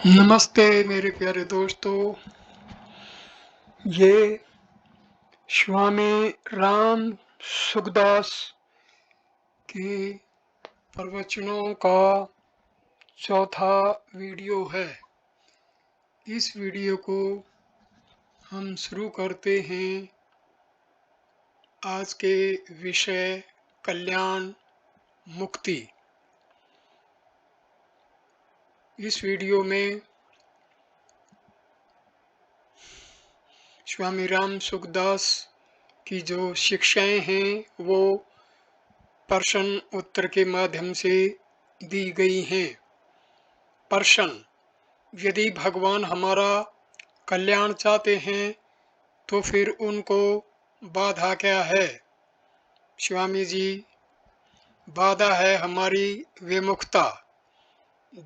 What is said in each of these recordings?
नमस्ते मेरे प्यारे दोस्तों। ये स्वामी राम सुखदास के प्रवचनों का चौथा वीडियो है। इस वीडियो को हम शुरू करते हैं आज के विषय कल्याण मुक्ति। इस वीडियो में स्वामी राम सुखदास की जो शिक्षाएं हैं वो प्रश्न उत्तर के माध्यम से दी गई हैं। प्रश्न: यदि भगवान हमारा कल्याण चाहते हैं तो फिर उनको बाधा क्या है? स्वामी जी: बाधा है हमारी विमुखता।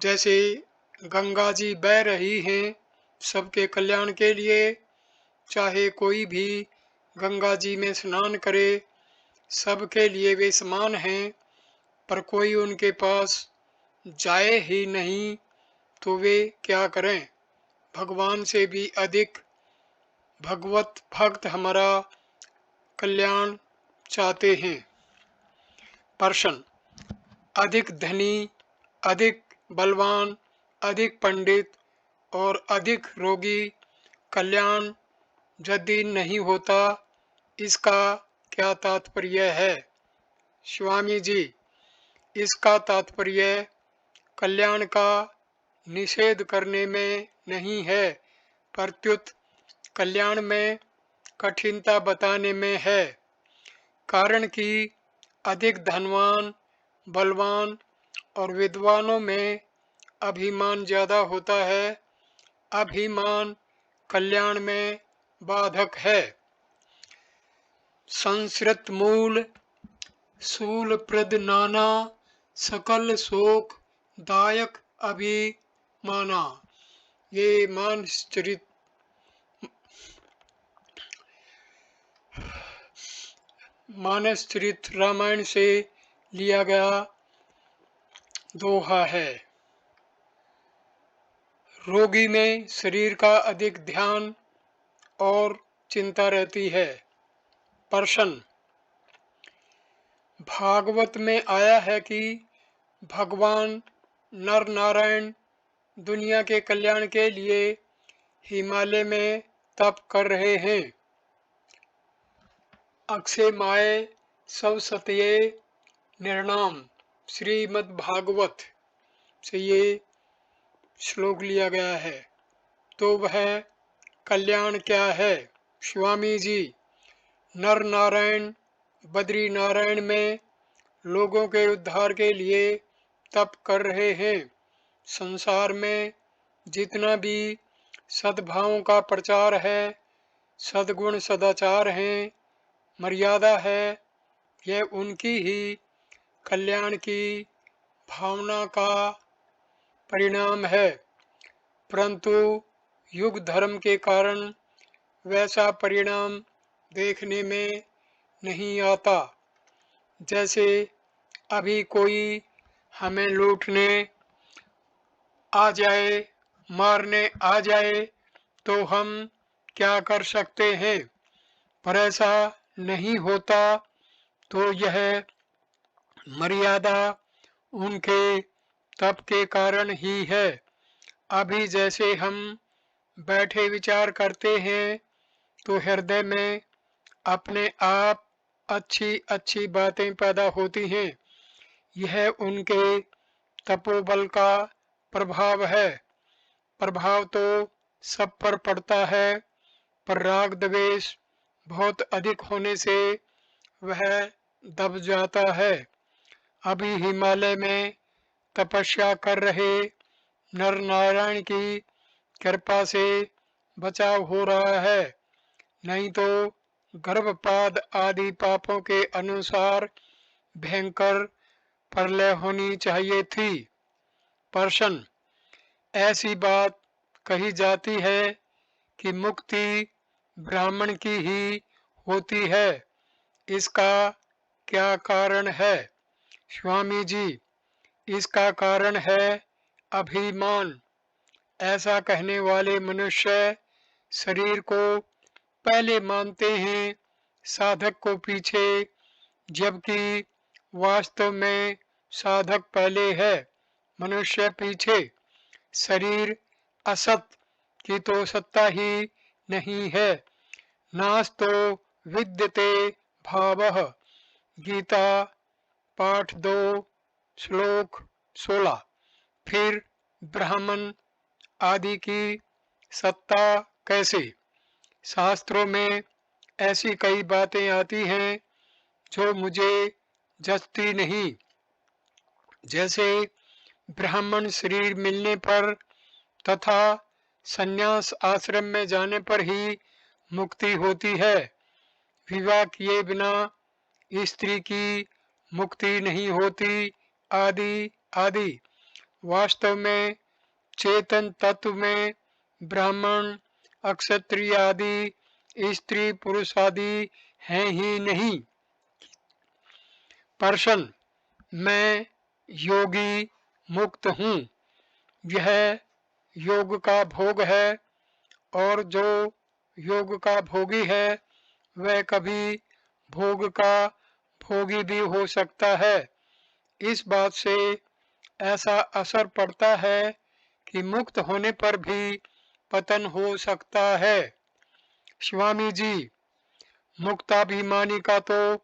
जैसे गंगा जी बह रही हैं सबके कल्याण के लिए, चाहे कोई भी गंगा जी में स्नान करे, सबके लिए वे समान हैं, पर कोई उनके पास जाए ही नहीं तो वे क्या करें? भगवान से भी अधिक भगवत भक्त हमारा कल्याण चाहते हैं। प्रश्न: अधिक धनी, अधिक बलवान, अधिक पंडित और अधिक रोगी कल्याण यदि नहीं होता, इसका क्या तात्पर्य है? स्वामी जी: इसका तात्पर्य कल्याण का निषेध करने में नहीं है, प्रत्युत कल्याण में कठिनता बताने में है। कारण कि अधिक धनवान, बलवान और विद्वानों में अभिमान ज़्यादा होता है। अभिमान कल्याण में बाधक है। संस्कृत मूल शूल प्रद नाना, सकल शोक दायक अभिमाना। ये मानसचरित रामायण से लिया गया दोहा है। रोगी में शरीर का अधिक ध्यान और चिंता रहती है। प्रश्न: भागवत में आया है कि भगवान नर नारायण दुनिया के कल्याण के लिए हिमालय में तप कर रहे हैं। अक्षय माय सब सत्ये निर्णाम श्रीमद् भागवत से ये श्लोक लिया गया है। तो वह कल्याण क्या है? स्वामी जी: नर नारायण बद्री नारायण में लोगों के उद्धार के लिए तप कर रहे हैं। संसार में जितना भी सद्भावों का प्रचार है, सद्गुण सदाचार हैं, मर्यादा है, यह उनकी ही कल्याण की भावना का परिणाम है, परंतु युग धर्म के कारण वैसा परिणाम देखने में नहीं आता। जैसे अभी कोई हमें लूटने आ जाए, मारने आ जाए, तो हम क्या कर सकते हैं? पर ऐसा नहीं होता, तो यह मर्यादा उनके तप के कारण ही है। अभी जैसे हम बैठे विचार करते हैं तो हृदय में अपने आप अच्छी अच्छी बातें पैदा होती हैं। यह उनके तपोबल का प्रभाव है। प्रभाव तो सब पर पड़ता है, पर राग द्वेष बहुत अधिक होने से वह दब जाता है। अभी हिमालय में तपस्या कर रहे नर नारायण की कृपा से बचाव हो रहा है, नहीं तो गर्भपात आदि पापों के अनुसार भयंकर प्रलय होनी चाहिए थी। प्रश्न: ऐसी बात कही जाती है कि मुक्ति ब्राह्मण की ही होती है, इसका क्या कारण है? स्वामी जी: इसका कारण है अभिमान। ऐसा कहने वाले मनुष्य शरीर को पहले मानते हैं, साधक को पीछे, जबकि वास्तव में साधक पहले है, मनुष्य पीछे। शरीर असत की तो सत्ता ही नहीं है। नास्तो विद्यते भावः। गीता पाठ 2 श्लोक 16। फिर ब्राह्मण आदि की सत्ता कैसे? शास्त्रों में ऐसी कई बातें आती हैं जो मुझे जचती नहीं। जैसे ब्राह्मण शरीर मिलने पर तथा संन्यास आश्रम में जाने पर ही मुक्ति होती है, विवाह किए बिना स्त्री की मुक्ति नहीं होती, आदि आदि। वास्तव में चेतन तत्व में ब्राह्मण, अक्षत्रिय आदि, स्त्री पुरुष आदि हैं ही नहीं। प्रश्न: मैं योगी मुक्त हूँ, यह योग का भोग है, और जो योग का भोगी है वह कभी भोग का भोगी भी हो सकता है। इस बात से ऐसा असर पड़ता है कि मुक्त होने पर भी पतन हो सकता है। स्वामी जी, मुक्ताभिमानी का तो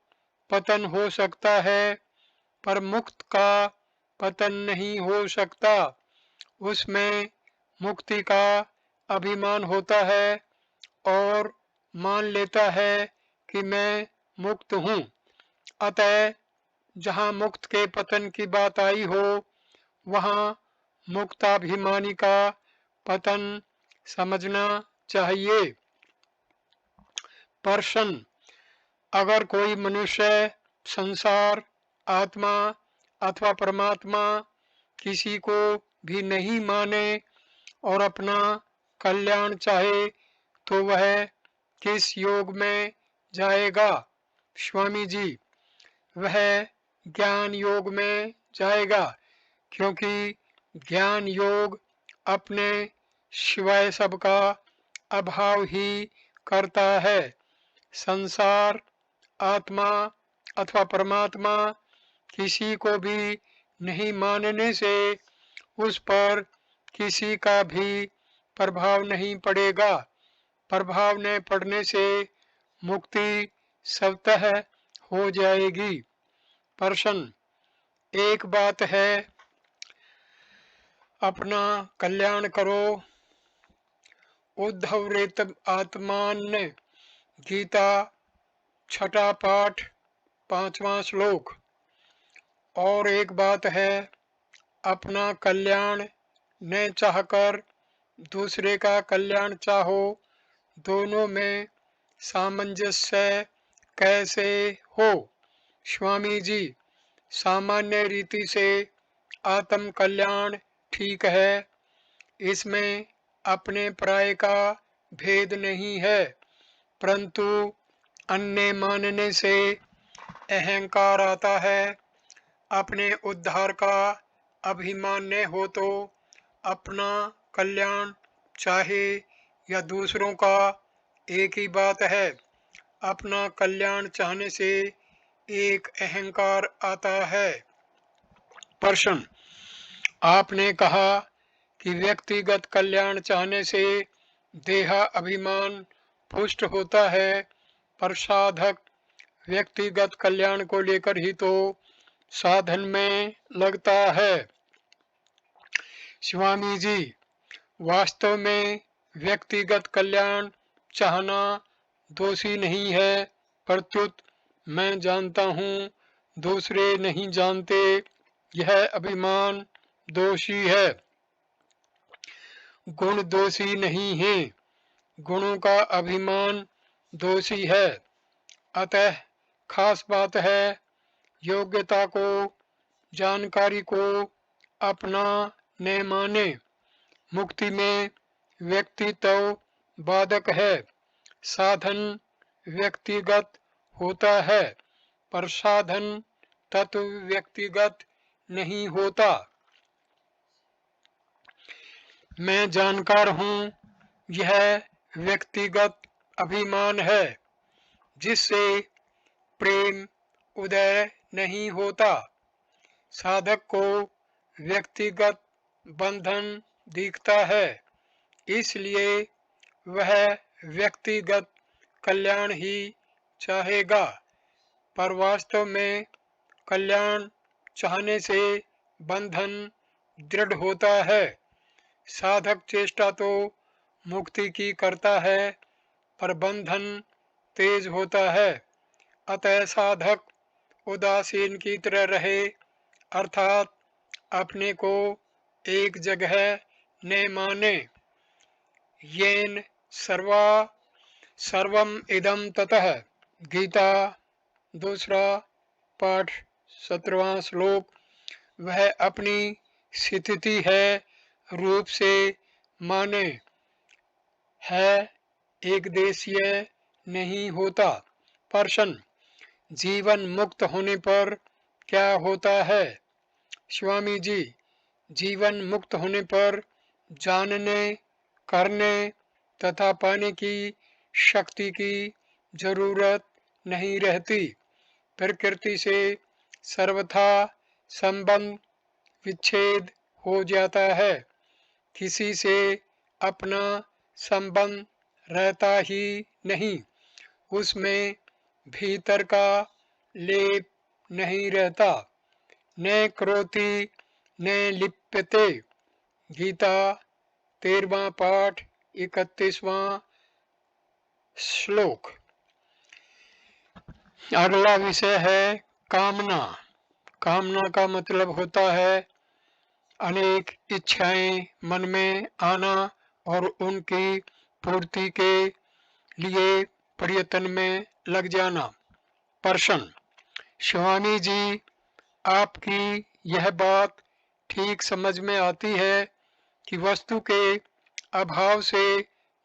पतन हो सकता है, पर मुक्त का पतन नहीं हो सकता। उसमें मुक्ति का अभिमान होता है और मान लेता है कि मैं मुक्त हूँ। अतः जहाँ मुक्त के पतन की बात आई हो, वहाँ मुक्ताभिमानी का पतन समझना चाहिए। प्रश्न: अगर कोई मनुष्य संसार, आत्मा अथवा परमात्मा किसी को भी नहीं माने और अपना कल्याण चाहे, तो वह किस योग में जाएगा? स्वामी जी, वह ज्ञान योग में जाएगा, क्योंकि ज्ञान योग अपने शिवाय सबका अभाव ही करता है। संसार, आत्मा अथवा परमात्मा किसी को भी नहीं मानने से उस पर किसी का भी प्रभाव नहीं पड़ेगा। प्रभाव न पड़ने से मुक्ति स्वतः हो जाएगी। प्रश्न: एक बात है, अपना कल्याण करो। उद्धवरेत आत्मान, गीता 6 पाठ 5वां श्लोक। और एक बात है, अपना कल्याण न चाहकर दूसरे का कल्याण चाहो। दोनों में सामंजस्य कैसे हो? स्वामी जी, सामान्य रीति से आत्म कल्याण ठीक है, इसमें अपने पराये का भेद नहीं है, परंतु अन्य मानने से अहंकार आता है। अपने उद्धार का अभिमान न हो तो अपना कल्याण चाहे या दूसरों का, एक ही बात है। अपना कल्याण चाहने से एक अहंकार आता है। प्रश्न: आपने कहा कि व्यक्तिगत कल्याण चाहने से देहा अभिमान पुष्ट होता है, पर साधक व्यक्तिगत कल्याण को लेकर ही तो साधन में लगता है। स्वामी जी, वास्तव में व्यक्तिगत कल्याण चाहना दोषी नहीं है, प्रत्युत मैं जानता हूँ, दूसरे नहीं जानते, यह अभिमान दोषी है। गुण दोषी नहीं है, गुणों का अभिमान दोषी है। अतः खास बात है, योग्यता को, जानकारी को अपना न माने। मुक्ति में व्यक्तित्व बाधक है, साधन व्यक्तिगत होता है, पर साधन तत्व व्यक्तिगत नहीं होता। मैं जानकार हूँ, यह व्यक्तिगत अभिमान है जिससे प्रेम उदय नहीं होता। साधक को व्यक्तिगत बंधन दिखता है, इसलिए वह व्यक्तिगत कल्याण ही चाहेगा, पर वास्तव में कल्याण चाहने से बंधन दृढ़ होता है। साधक चेष्टा तो मुक्ति की करता है, पर बंधन तेज होता है। अतः साधक उदासीन की तरह रहे, अर्थात अपने को एक जगह न माने। येन सर्वम इदम ततः। गीता दूसरा पाठ 17वां श्लोक। वह अपनी स्थिति है रूप से माने, है एक देशीय नहीं होता। प्रश्न, जीवन मुक्त होने पर क्या होता है? स्वामी जी, जीवन मुक्त होने पर जानने, करने तथा पाने की शक्ति की जरूरत नहीं रहती। प्रकृति से सर्वथा संबंध विच्छेद हो जाता है। किसी से अपना संबंध रहता ही नहीं, उसमें भीतर का लेप नहीं रहता। न करोति न लिप्यते। गीता 13वां पाठ 31वां श्लोक। अगला विषय है कामना। कामना का मतलब होता है अनेक इच्छाएं मन में आना और उनकी पूर्ति के लिए प्रयत्न में लग जाना। प्रश्न, स्वामी जी, आपकी यह बात ठीक समझ में आती है कि वस्तु के अभाव से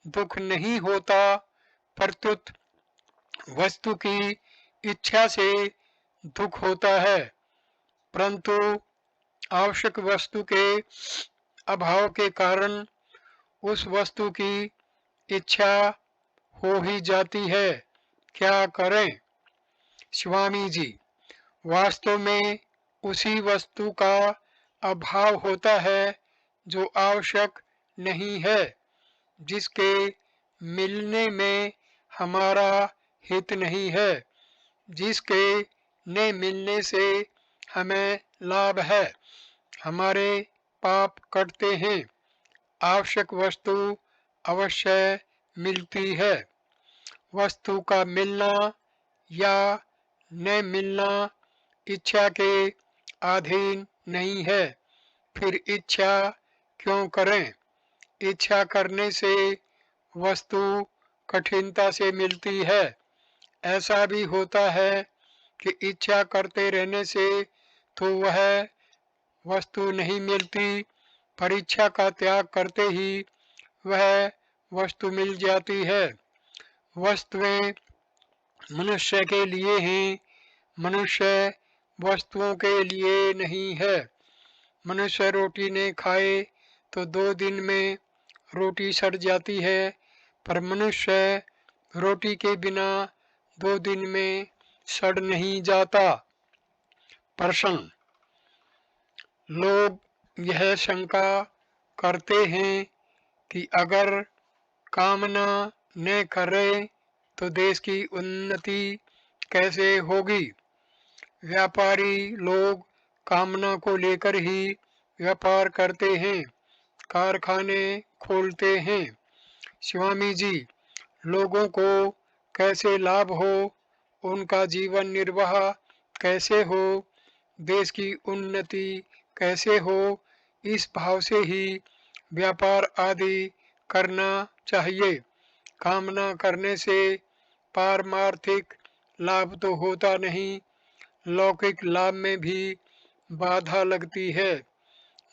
दुख नहीं होता, प्रत्युत वस्तु की इच्छा से दुख होता है। परंतु आवश्यक वस्तु के अभाव के कारण उस वस्तु की इच्छा हो ही जाती है, क्या करें? स्वामी जी, वास्तव में उसी वस्तु का अभाव होता है जो आवश्यक नहीं है, जिसके मिलने में हमारा हित नहीं है, जिसके न मिलने से हमें लाभ है। हमारे पाप कटते हैं, आवश्यक वस्तु अवश्य मिलती है। वस्तु का मिलना या न मिलना इच्छा के अधीन नहीं है, फिर इच्छा क्यों करें? इच्छा करने से वस्तु कठिनता से मिलती है। ऐसा भी होता है कि इच्छा करते रहने से तो वह वस्तु नहीं मिलती, पर इच्छा का त्याग करते ही वह वस्तु मिल जाती है। वस्तुएं मनुष्य के लिए हैं, मनुष्य वस्तुओं के लिए नहीं है। मनुष्य रोटी नहीं खाए तो 2 दिन में रोटी सड़ जाती है, पर मनुष्य रोटी के बिना 2 दिन में सड़ नहीं जाता। प्रश्न, लोग यह शंका करते हैं कि अगर कामना न करें तो देश की उन्नति कैसे होगी? व्यापारी लोग कामना को लेकर ही व्यापार करते हैं, कारखाने खोलते हैं। स्वामी जी, लोगों को कैसे लाभ हो, उनका जीवन निर्वाह कैसे हो, देश की उन्नति कैसे हो, इस भाव से ही व्यापार आदि करना चाहिए। कामना करने से पारमार्थिक लाभ तो होता नहीं, लौकिक लाभ में भी बाधा लगती है।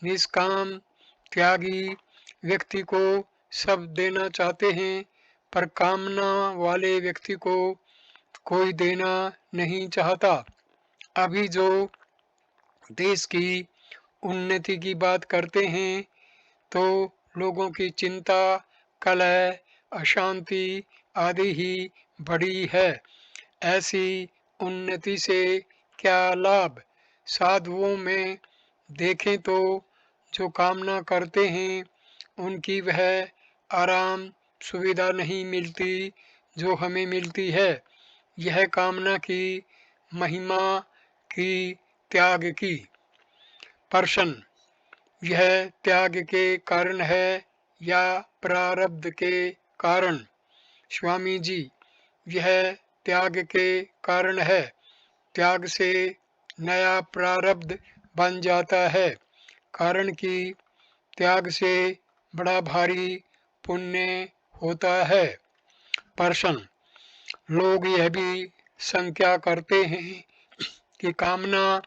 निष्काम त्यागी व्यक्ति को सब देना चाहते हैं, पर कामना वाले व्यक्ति को कोई देना नहीं चाहता। अभी जो देश की उन्नति की बात करते हैं तो लोगों की चिंता, कलह, अशांति आदि ही बढ़ी है। ऐसी उन्नति से क्या लाभ? साधुओं में देखें तो जो कामना करते हैं उनकी वह आराम सुविधा नहीं मिलती जो हमें मिलती है। यह कामना की महिमा की त्याग की। प्रश्न, यह त्याग के कारण है या प्रारब्ध के कारण? स्वामी जी, यह त्याग के कारण है। त्याग से नया प्रारब्ध बन जाता है। कारण कि त्याग से बड़ा भारी पुण्य होता है। प्रश्न, लोग यह भी शंका करते हैं कि कामना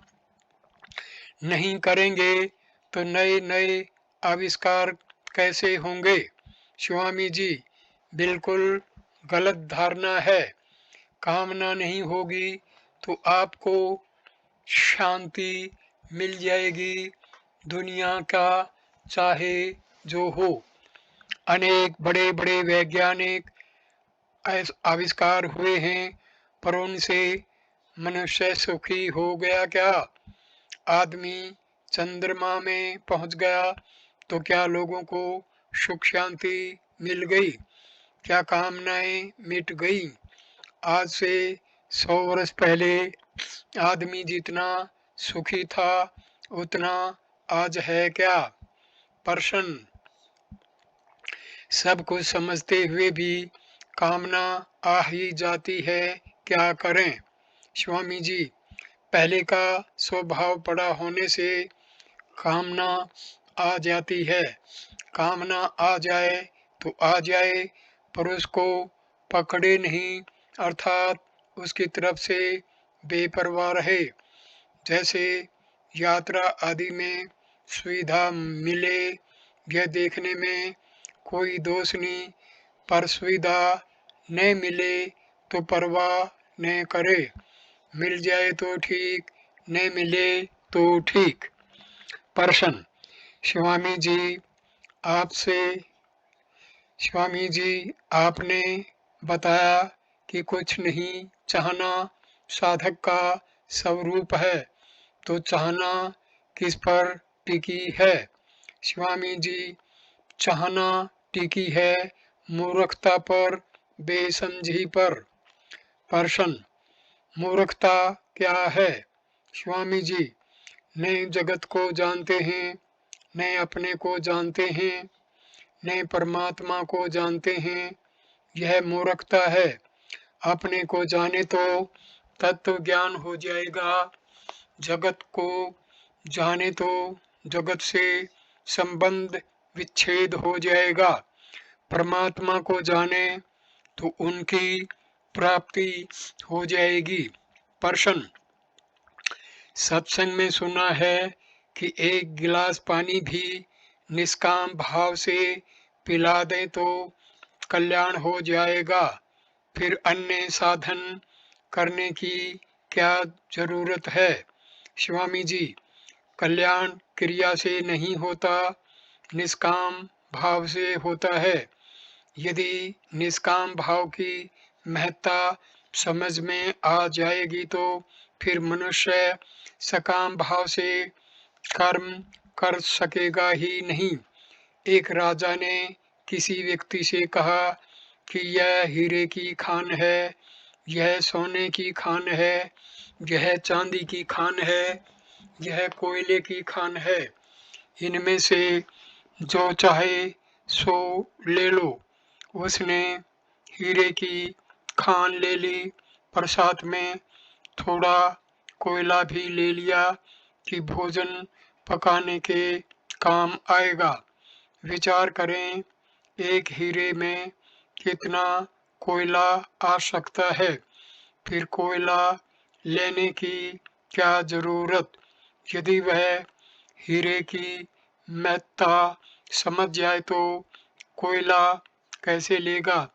नहीं करेंगे तो नए नए आविष्कार कैसे होंगे? स्वामी जी, बिल्कुल गलत धारणा है। कामना नहीं होगी तो आपको शांति मिल जाएगी। दुनिया का चाहे जो हो, अनेक बड़े बड़े वैज्ञानिक आविष्कार हुए हैं, पर उनसे मनुष्य सुखी हो गया क्या? आदमी चंद्रमा में पहुंच गया तो क्या लोगों को सुख शांति मिल गई? क्या कामनाएं मिट गई? आज से 100 वर्ष पहले आदमी जितना सुखी था उतना आज है क्या? प्रश्न, सब कुछ समझते हुए भी कामना आ ही जाती है, क्या करें? स्वामी जी, पहले का स्वभाव पड़ा होने से कामना आ जाती है। कामना आ जाए तो आ जाए, पर उसको पकड़े नहीं, अर्थात उसकी तरफ से बेपरवाह रहे। जैसे यात्रा आदि में सुविधा मिले, यह देखने में कोई दोष नहीं, पर सुविधा न मिले तो परवाह न करे। मिल जाए तो ठीक, न मिले तो ठीक। प्रश्न, स्वामी जी आपसे स्वामी जी आपने बताया कि कुछ नहीं चाहना साधक का स्वरूप है, तो चाहना किस पर टिकी है? स्वामी जी, चाहना टिकी है मूर्खता पर, बेसमझी पर। प्रश्न, मूर्खता क्या है? स्वामी जी, न जगत को जानते हैं, न अपने को जानते हैं, न परमात्मा को जानते हैं, यह मूर्खता है। अपने को जाने तो तत्व ज्ञान हो जाएगा, जगत को जाने तो जगत से संबंध विच्छेद हो जाएगा, परमात्मा को जाने तो उनकी प्राप्ति हो जाएगी। प्रश्न, सत्संग में सुना है कि एक गिलास पानी भी निष्काम भाव से पिला दें तो कल्याण हो जाएगा, फिर अन्य साधन करने की क्या जरूरत है? स्वामी जी, कल्याण क्रिया से नहीं होता, निष्काम भाव से होता है। यदि निष्काम भाव की महत्ता समझ में आ जाएगी तो फिर मनुष्य सकाम भाव से कर्म कर सकेगा ही नहीं। एक राजा ने किसी व्यक्ति से कहा कि यह हीरे की खान है, यह सोने की खान है, यह चांदी की खान है, यह कोयले की खान है, इनमें से जो चाहे सो ले लो। उसने हीरे की खान ले ली, पर साथ में थोड़ा कोयला भी ले लिया कि भोजन पकाने के काम आएगा। विचार करें, एक हीरे में कितना कोयला आ सकता है, फिर कोयला लेने की क्या जरूरत? यदि वह हीरे की महत्ता समझ जाए तो कोयला कैसे लेगा?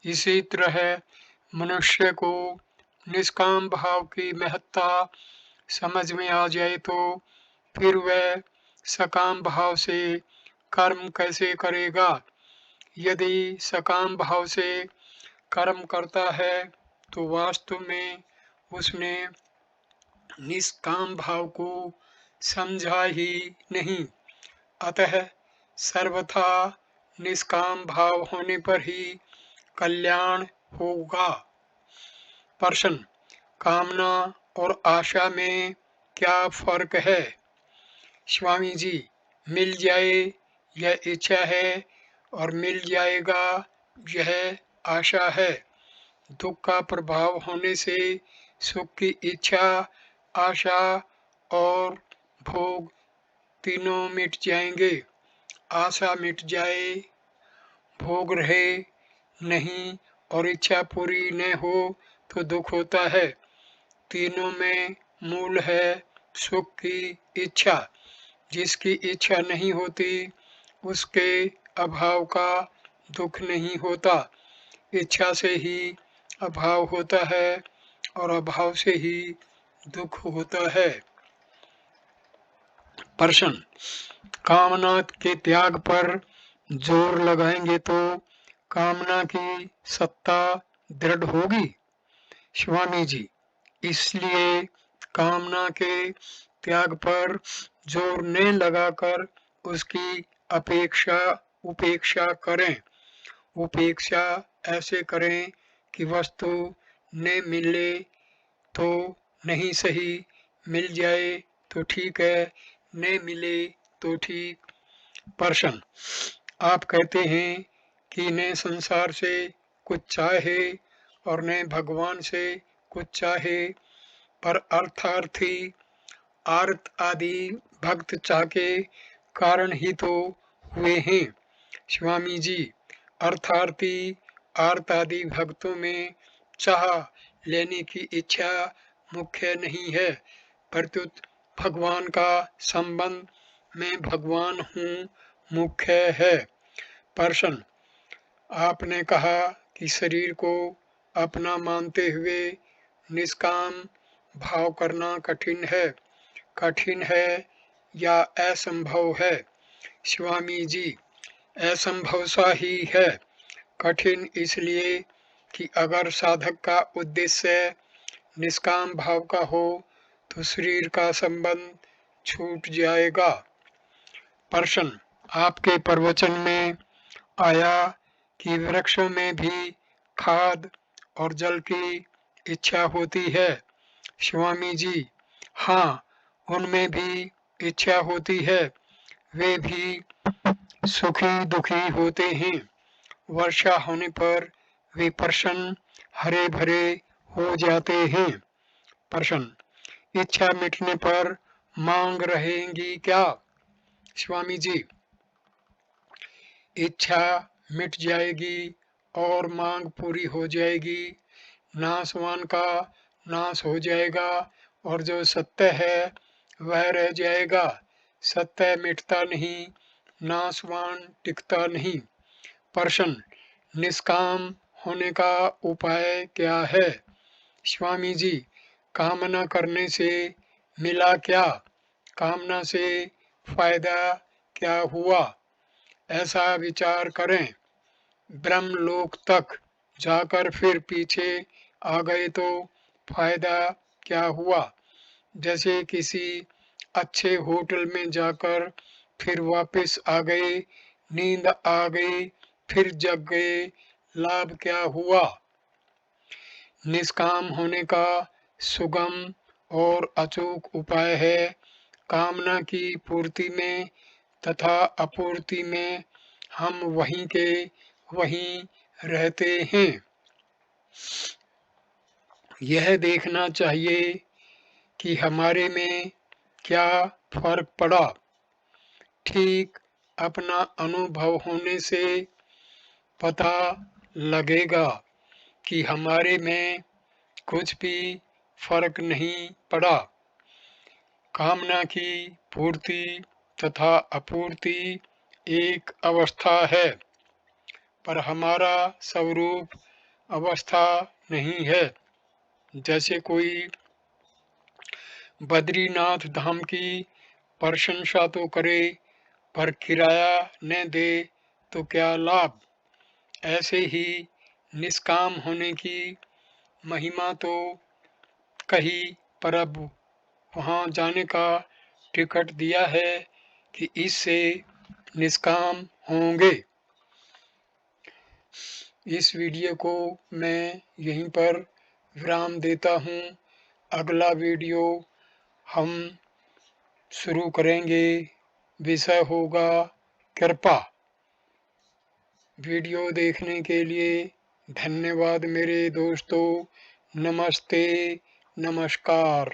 इसी तरह मनुष्य को निष्काम भाव की महत्ता समझ में आ जाए तो फिर वह सकाम भाव से कर्म कैसे करेगा? यदि सकाम भाव से कर्म करता है तो वास्तव में उसने निष्काम भाव को समझा ही नहीं। अतः सर्वथा निष्काम भाव होने पर ही कल्याण होगा। प्रश्न, कामना और आशा में क्या फर्क है? स्वामी जी, मिल जाए यह इच्छा है और मिल जाएगा यह आशा है। दुख का प्रभाव होने से सुख की इच्छा, आशा और भोग तीनों मिट जाएंगे। आशा मिट जाए, भोग रहे नहीं और इच्छा पूरी न हो तो दुख होता है। तीनों में मूल है सुख की इच्छा। जिसकी इच्छा नहीं होती उसके अभाव का दुख नहीं होता। इच्छा से ही अभाव होता है और अभाव से ही दुख होता है। प्रश्न, कामना के त्याग पर जोर लगाएंगे तो कामना की सत्ता दृढ़ होगी? स्वामी जी, इसलिए कामना के त्याग पर जोर न लगाकर उसकी उपेक्षा करें। उपेक्षा ऐसे करें कि वस्तु न मिले तो नहीं सही, मिल जाए तो ठीक है, न मिले तो ठीक। प्रश्न, आप कहते हैं कि न संसार से कुछ चाहे और न भगवान से कुछ चाहे, पर अर्थार्थी आर्त आदि भक्त चाह के कारण ही तो हुए हैं। स्वामी जी, अर्थार्थी आर्त आदि भक्तों में चाह लेने की इच्छा मुख्य नहीं है, प्रत्युत भगवान का संबंध, मैं भगवान हूँ, मुख्य है। प्रश्न, आपने कहा कि शरीर को अपना मानते हुए निष्काम भाव करना कठिन है। कठिन है या असंभव है? स्वामी जी, असंभव सा ही है। कठिन इसलिए कि अगर साधक का उद्देश्य निष्काम भाव का हो तो शरीर का संबंध छूट जाएगा। प्रश्न, आपके प्रवचन में आया कि वृक्षों में भी खाद और जल की इच्छा होती है। स्वामी जी, हाँ, उनमें भी इच्छा होती है। वे भी सुखी दुखी होते हैं। वर्षा होने पर वे प्रसन्न हरे भरे हो जाते हैं। प्रश्न, इच्छा मिटने पर मांग रहेंगी क्या? स्वामी जी, इच्छा मिट जाएगी और मांग पूरी हो जाएगी। नाशवान का नाश हो जाएगा और जो सत्य है वह रह जाएगा। सत्य मिटता नहीं, नाशवान टिकता नहीं। प्रश्न, निष्काम होने का उपाय क्या है? स्वामी जी, कामना करने से मिला क्या? कामना से फायदा क्या हुआ? ऐसा विचार करें। ब्रह्मलोक तक जाकर फिर पीछे आ गए तो फायदा क्या हुआ? जैसे किसी अच्छे होटल में जाकर फिर वापस आ गए, नींद आ गई, फिर जग गए, लाभ क्या हुआ? निष्काम होने का सुगम और अचूक उपाय है कामना की पूर्ति में तथा अपूर्ति में हम वहीं के वहीं रहते हैं। यह देखना चाहिए कि हमारे में क्या फर्क पड़ा। ठीक अपना अनुभव होने से पता लगेगा कि हमारे में कुछ भी फर्क नहीं पड़ा। कामना की पूर्ति तथा अपूर्ति एक अवस्था है, पर हमारा स्वरूप अवस्था नहीं है। जैसे कोई बद्रीनाथ धाम की प्रशंसा तो करे पर किराया न दे तो क्या लाभ। ऐसे ही निष्काम होने की महिमा तो कही, पर अब वहाँ जाने का टिकट दिया है कि इससे निष्काम होंगे। इस वीडियो को मैं यहीं पर विराम देता हूँ। अगला वीडियो हम शुरू करेंगे। विषय होगा कृपा। वीडियो देखने के लिए धन्यवाद मेरे दोस्तों। नमस्ते, नमस्कार।